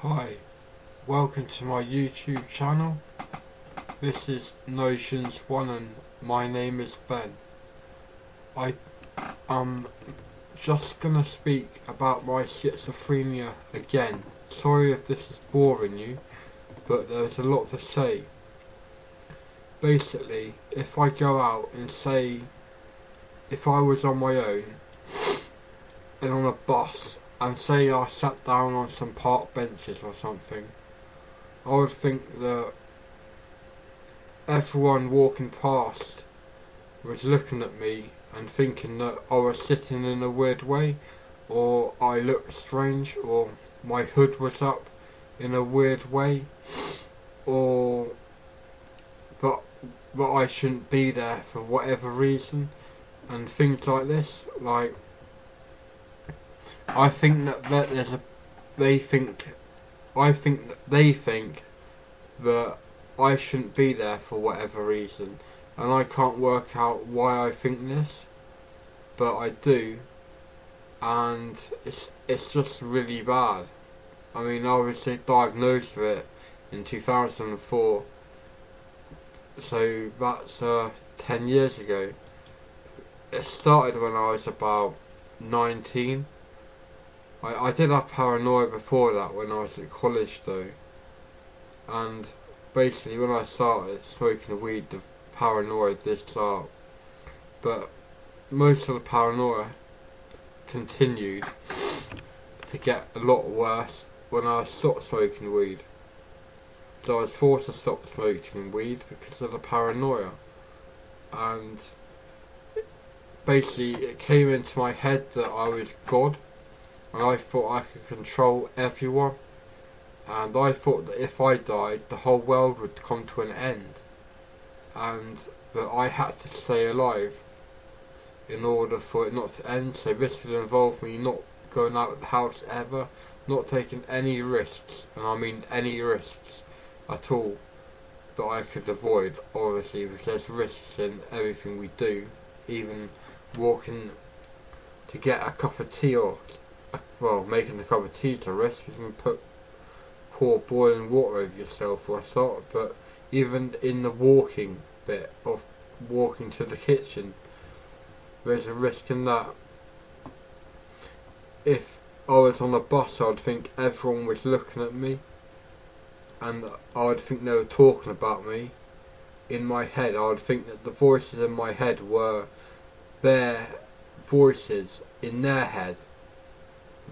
Hi, welcome to my YouTube channel. This is Notions 1 and my name is Ben. I am just gonna speak about my schizophrenia again. Sorry if this is boring you, but there's a lot to say. Basically, if I go out and say, if I was on my own and on a bus and say I sat down on some park benches or something, I would think that everyone walking past was looking at me and thinking that I was sitting in a weird way, or I looked strange, or my hood was up in a weird way, or that I shouldn't be there for whatever reason, and things like this. Like, I think that they think that I shouldn't be there for whatever reason, and I can't work out why I think this, but I do, and it's just really bad. I mean, I was diagnosed with it in 2004, so that's 10 years ago. It started when I was about 19. I did have paranoia before that when I was at college though, and basically when I started smoking weed, the paranoia did start, but most of the paranoia continued to get a lot worse when I stopped smoking weed. So I was forced to stop smoking weed because of the paranoia, and basically it came into my head that I was God, and I thought I could control everyone, and I thought that if I died the whole world would come to an end, and that I had to stay alive in order for it not to end. So this would involve me not going out of the house ever, not taking any risks, and I mean any risks at all that I could avoid, obviously, because there's risks in everything we do, even walking to get a cup of tea, or making a cup of tea is a risk, because you can pour boiling water over yourself for a start, but even in the walking bit of walking to the kitchen, there's a risk in that. If I was on a bus, I'd think everyone was looking at me, and I would think they were talking about me. In my head, I would think that the voices in my head were their voices in their head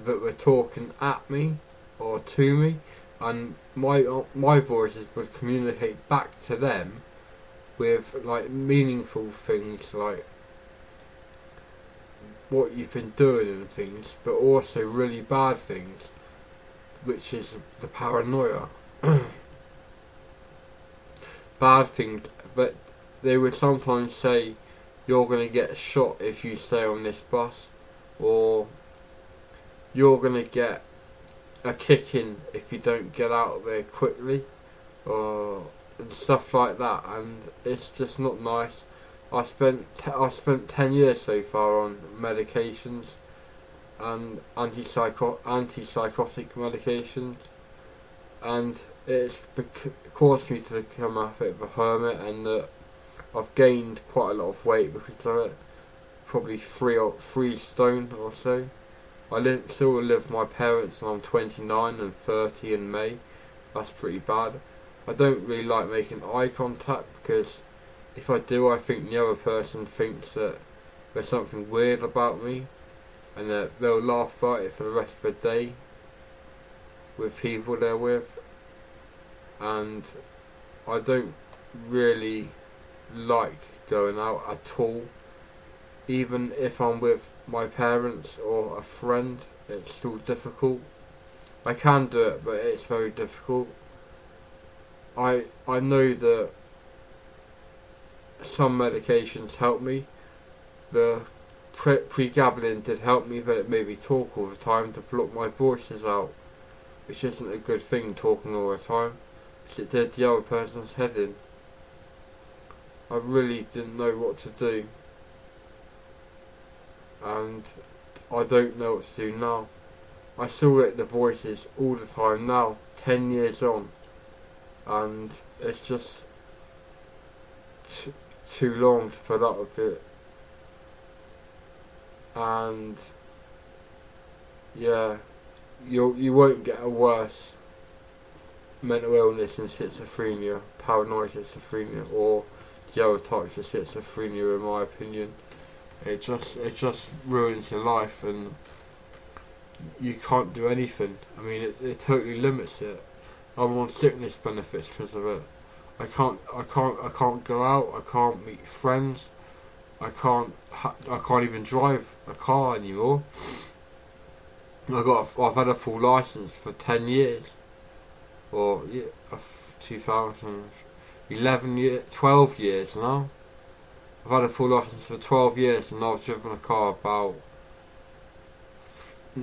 that were talking at me or to me, and my voices would communicate back to them with like meaningful things like what you've been doing and things, but also really bad things, which is the paranoia. Bad things, but they would sometimes say you're going to get shot if you stay on this bus, or you're going to get a kicking if you don't get out of there quickly, or and stuff like that, and it's just not nice. I spent 10 years so far on medications and antipsychotic medications, and it's caused me to become a bit of a hermit, and that I've gained quite a lot of weight because of it, probably 3 stone or so. I still live with my parents, and I'm 29 and 30 in May. That's pretty bad. I don't really like making eye contact, because if I do, I think the other person thinks that there's something weird about me, and that they'll laugh about it for the rest of the day with people they're with, and I don't really like going out at all. Even if I'm with my parents or a friend, it's still difficult. I can do it, but it's very difficult. I know that some medications help me. The pregabalin did help me, but it made me talk all the time to block my voices out, which isn't a good thing, talking all the time, because it did the other person's head in. I really didn't know what to do, and I don't know what to do now. I still get the voices all the time now, 10 years on, and it's just too long to put up with it. And yeah, you won't get a worse mental illness than schizophrenia, paranoid schizophrenia, or the other types of schizophrenia, in my opinion. It just ruins your life, and you can't do anything. I mean, it totally limits it. I'm on sickness benefits because of it. I can't go out. I can't meet friends. I can't even drive a car anymore. I've had a full license for 10 years, or 2011 12 years now. I've had a full license for 12 years, and I've driven a car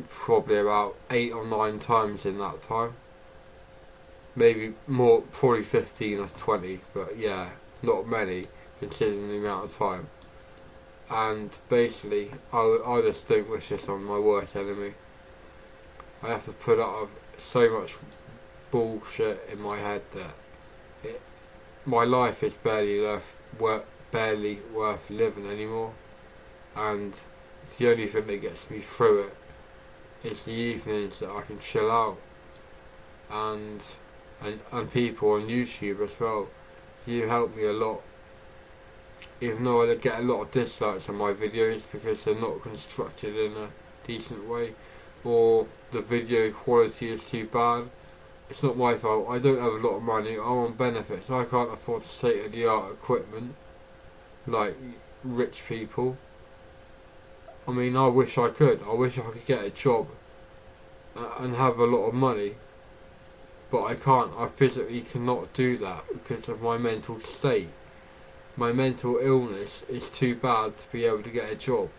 probably about 8 or 9 times in that time. Maybe more, probably 15 or 20, but yeah, not many considering the amount of time. And basically, I just don't wish this on my worst enemy. I have to put up with so much bullshit in my head that my life is barely worth living anymore, and the only thing that gets me through it is the evenings that I can chill out, and people on YouTube as well. You help me a lot, even though I get a lot of dislikes on my videos because they're not constructed in a decent way, or the video quality is too bad. It's not my fault. I don't have a lot of money. I'm on benefits. I can't afford state-of-the-art equipment like rich people. I mean, I wish I could. I wish I could get a job and have a lot of money, but I can't. I physically cannot do that because of my mental state. My mental illness is too bad to be able to get a job.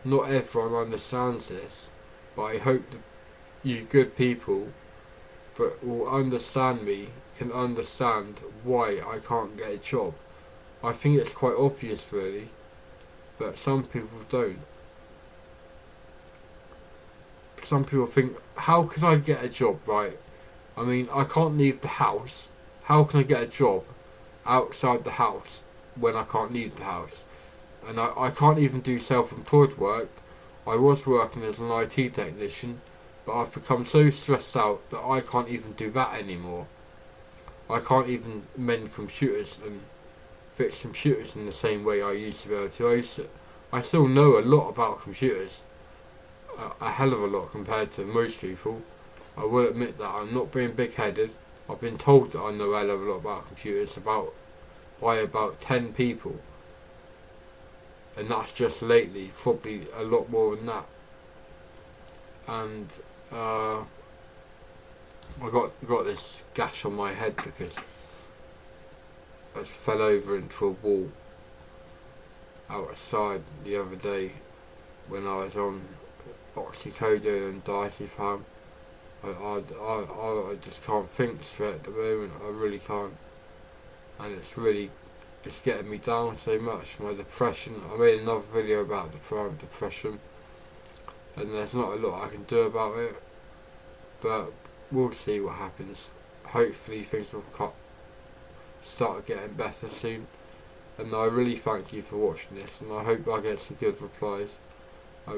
Not everyone understands this, but I hope that you good people that will understand me can understand why I can't get a job. I think it's quite obvious really, but some people don't. Some people think, how could I get a job, right? I mean, I can't leave the house. How can I get a job outside the house when I can't leave the house? And I can't even do self-employed work. I was working as an IT technician, but I've become so stressed out that I can't even do that anymore. I can't even mend computers and fix computers in the same way I used to be able to. I still know a lot about computers, a hell of a lot compared to most people. I will admit that. I'm not being big-headed. I've been told that I know a hell of a lot about computers by about 10 people, and that's just lately. Probably a lot more than that. And I got this gash on my head because I fell over into a wall outside the other day when I was on oxycodone and diazepam. I just can't think straight at the moment. I really can't, and it's getting me down so much. My depression. I made another video about depression, and there's not a lot I can do about it, but we'll see what happens. Hopefully things will start getting better soon, and I really thank you for watching this, and I hope I get some good replies. I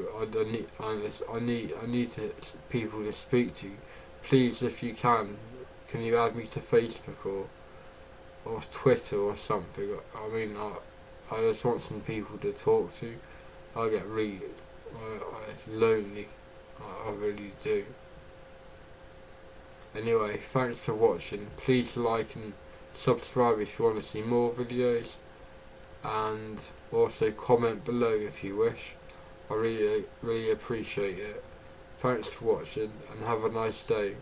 need people to speak to. Please, if you can you add me to Facebook or Twitter or something? I mean, I just want some people to talk to. I get really lonely. I really do. Anyway, thanks for watching. Please like and subscribe if you want to see more videos, and also comment below if you wish. I really appreciate it. Thanks for watching, and have a nice day.